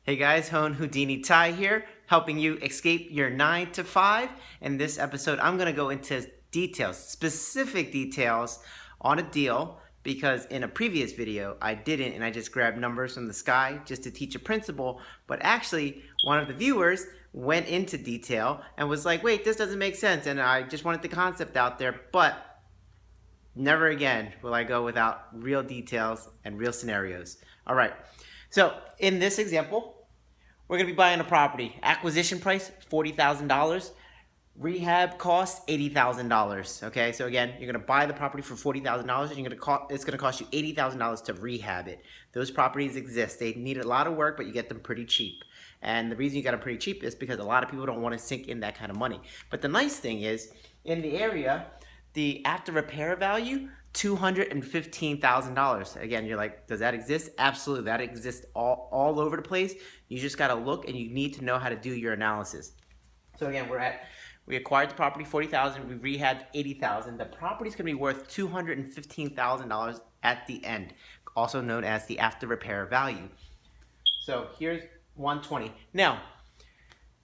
Hey guys, Hone Houdini Ty here, helping you escape your 9 to 5. In this episode, I'm going to go into details, specific details on a deal, because in a previous video, I didn't, and I just grabbed numbers from the sky just to teach a principle, but actually, one of the viewers went into detail and was like, wait, this doesn't make sense, and I just wanted the concept out there, but never again will I go without real details and real scenarios. All right, so in this example, we're going to be buying a property. Acquisition price, $40,000. Rehab cost, $80,000. Okay, so again, you're going to buy the property for $40,000 and it's going to cost you $80,000 to rehab it. Those properties exist. They need a lot of work, but you get them pretty cheap. And the reason you got them pretty cheap is because a lot of people don't want to sink in that kind of money. But the nice thing is, in the area, the after repair value, $215,000. Again, you're like, does that exist? Absolutely, that exists all over the place. You just got to look, and you need to know how to do your analysis. So again, we acquired the property $40,000, we rehabbed $80,000. The property's going to be worth $215,000 at the end, also known as the after repair value. So here's 120. Now,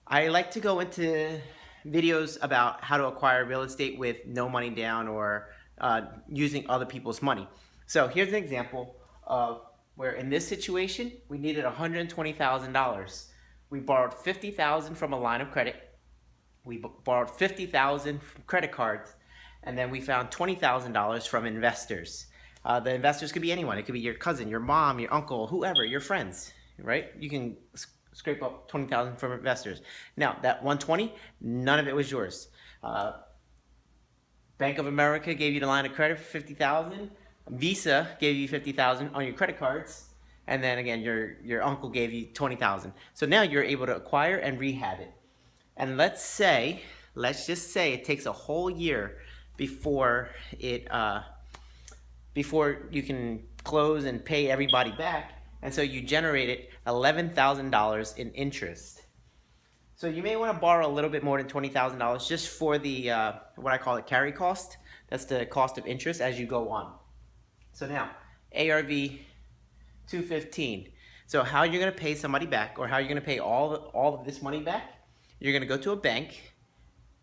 I like to go into videos about how to acquire real estate with no money down or using other people's money. So here's an example of where in this situation we needed $120,000. We borrowed $50,000 from a line of credit. We borrowed $50,000 from credit cards, and then we found $20,000 from investors. The investors could be anyone. It could be your cousin, your mom, your uncle, whoever, your friends, right? You can scrape up $20,000 from investors. Now that 120, none of it was yours. Bank of America gave you the line of credit for $50,000. Visa gave you $50,000 on your credit cards, and then again, your uncle gave you $20,000. So now you're able to acquire and rehab it. And let's just say it takes a whole year before you can close and pay everybody back, and so you generated $11,000 in interest. So you may want to borrow a little bit more than $20,000 just for the what I call it carry cost. That's the cost of interest as you go on. So now ARV 215. So how you're going to pay somebody back, or how you're going to pay all of this money back? You're going to go to a bank,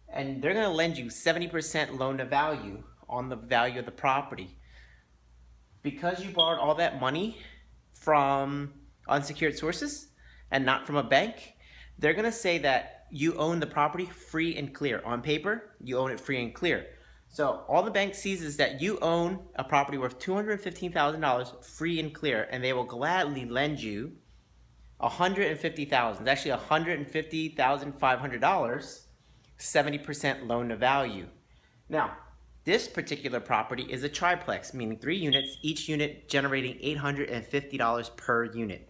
and they're going to lend you 70% loan to value on the value of the property. Because you borrowed all that money from unsecured sources and not from a bank, they're going to say that you own the property free and clear. On paper, you own it free and clear. So all the bank sees is that you own a property worth $215,000 free and clear, and they will gladly lend you $150,000. It's actually $150,500, 70% loan to value. Now, this particular property is a triplex, meaning 3 units, each unit generating $850 per unit.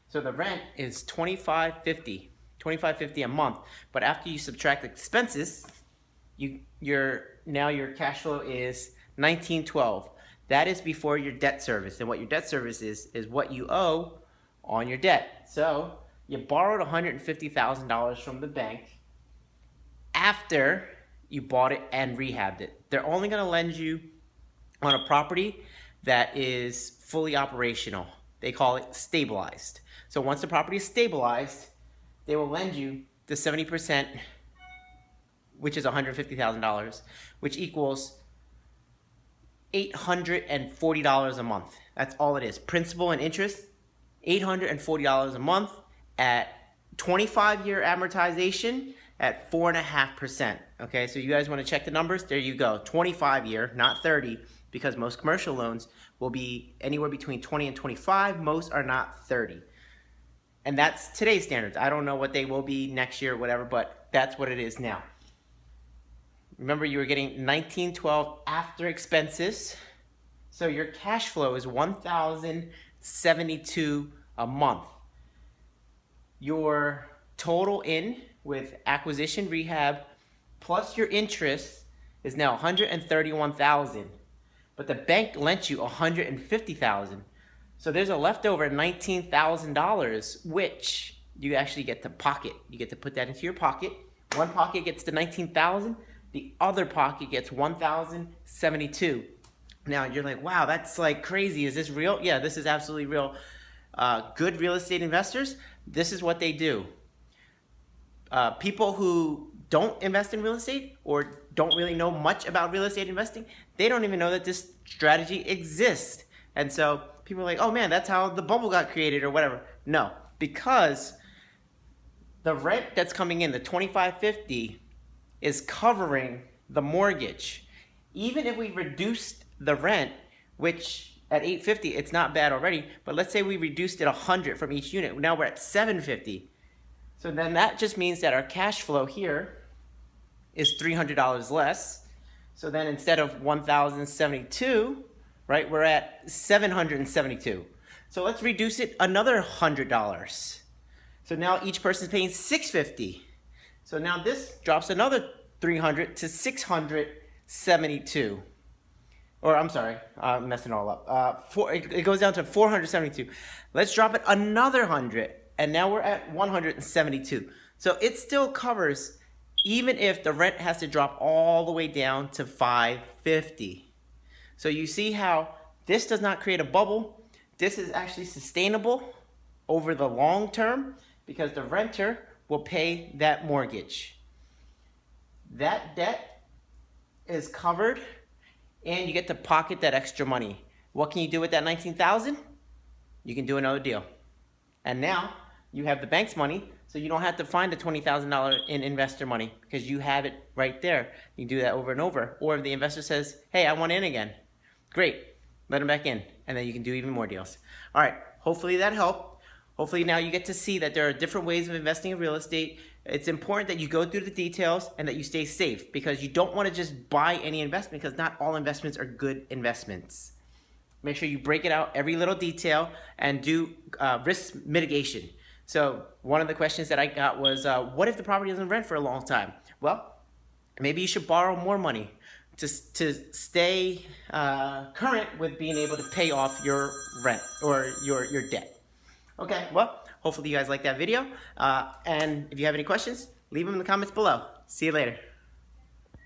So the rent is $25.50 a month. But after you subtract expenses, your cash flow is $19.12. That is before your debt service. And what your debt service is what you owe on your debt. So you borrowed $150,000 from the bank after you bought it and rehabbed it. They're only going to lend you on a property that is fully operational. They call it stabilized. So once the property is stabilized, they will lend you the 70%, which is $150,000, which equals $840 a month. That's all it is. Principal and interest, $840 a month at 25-year amortization at 4.5%. Okay, so you guys want to check the numbers? There you go. 25-year, not 30, because most commercial loans will be anywhere between 20 and 25. Most are not 30. And that's today's standards. I don't know what they will be next year or whatever, but that's what it is now. Remember, you were getting $19.12 after expenses. So your cash flow is $1,072 a month. Your total in with acquisition, rehab, plus your interest is now $131,000. But the bank lent you $150,000. So there's a leftover $19,000, which you actually get to pocket. You get to put that into your pocket. One pocket gets the $19,000. The other pocket gets $1,072. Now you're like, wow, that's like crazy. Is this real? Yeah, this is absolutely real. good real estate investors, this is what they do. People who don't invest in real estate or don't really know much about real estate investing, they don't even know that this strategy exists. And so people are like, oh man, that's how the bubble got created or whatever. No, because the rent that's coming in, the $25.50, is covering the mortgage. Even if we reduced the rent, which at $850, it's not bad already, but let's say we reduced it $100 from each unit. Now we're at $750. So then that just means that our cash flow here is $300 less. So then instead of $1,072, right, we're at $772. So let's reduce it another $100. So now each person's paying $650. So now this drops another $300 to $672. Or I'm sorry, I'm messing it all up. It goes down to $472. Let's drop it another 100, and now we're at $172. So it still covers, even if the rent has to drop all the way down to $550. So you see how this does not create a bubble. This is actually sustainable over the long term because the renter will pay that mortgage. That debt is covered, and you get to pocket that extra money. What can you do with that $19,000? You can do another deal. And now you have the bank's money, so you don't have to find the $20,000 in investor money because you have it right there. You can do that over and over. Or if the investor says, hey, I want in again, great, let them back in, and then you can do even more deals. All right, hopefully that helped. Hopefully now you get to see that there are different ways of investing in real estate. It's important that you go through the details and that you stay safe because you don't want to just buy any investment because not all investments are good investments. Make sure you break it out, every little detail, and do risk mitigation. So one of the questions that I got was, what if the property doesn't rent for a long time? Well, maybe you should borrow more money to stay current with being able to pay off your rent or your debt. Okay, well, hopefully you guys liked that video. And if you have any questions, leave them in the comments below. See you later.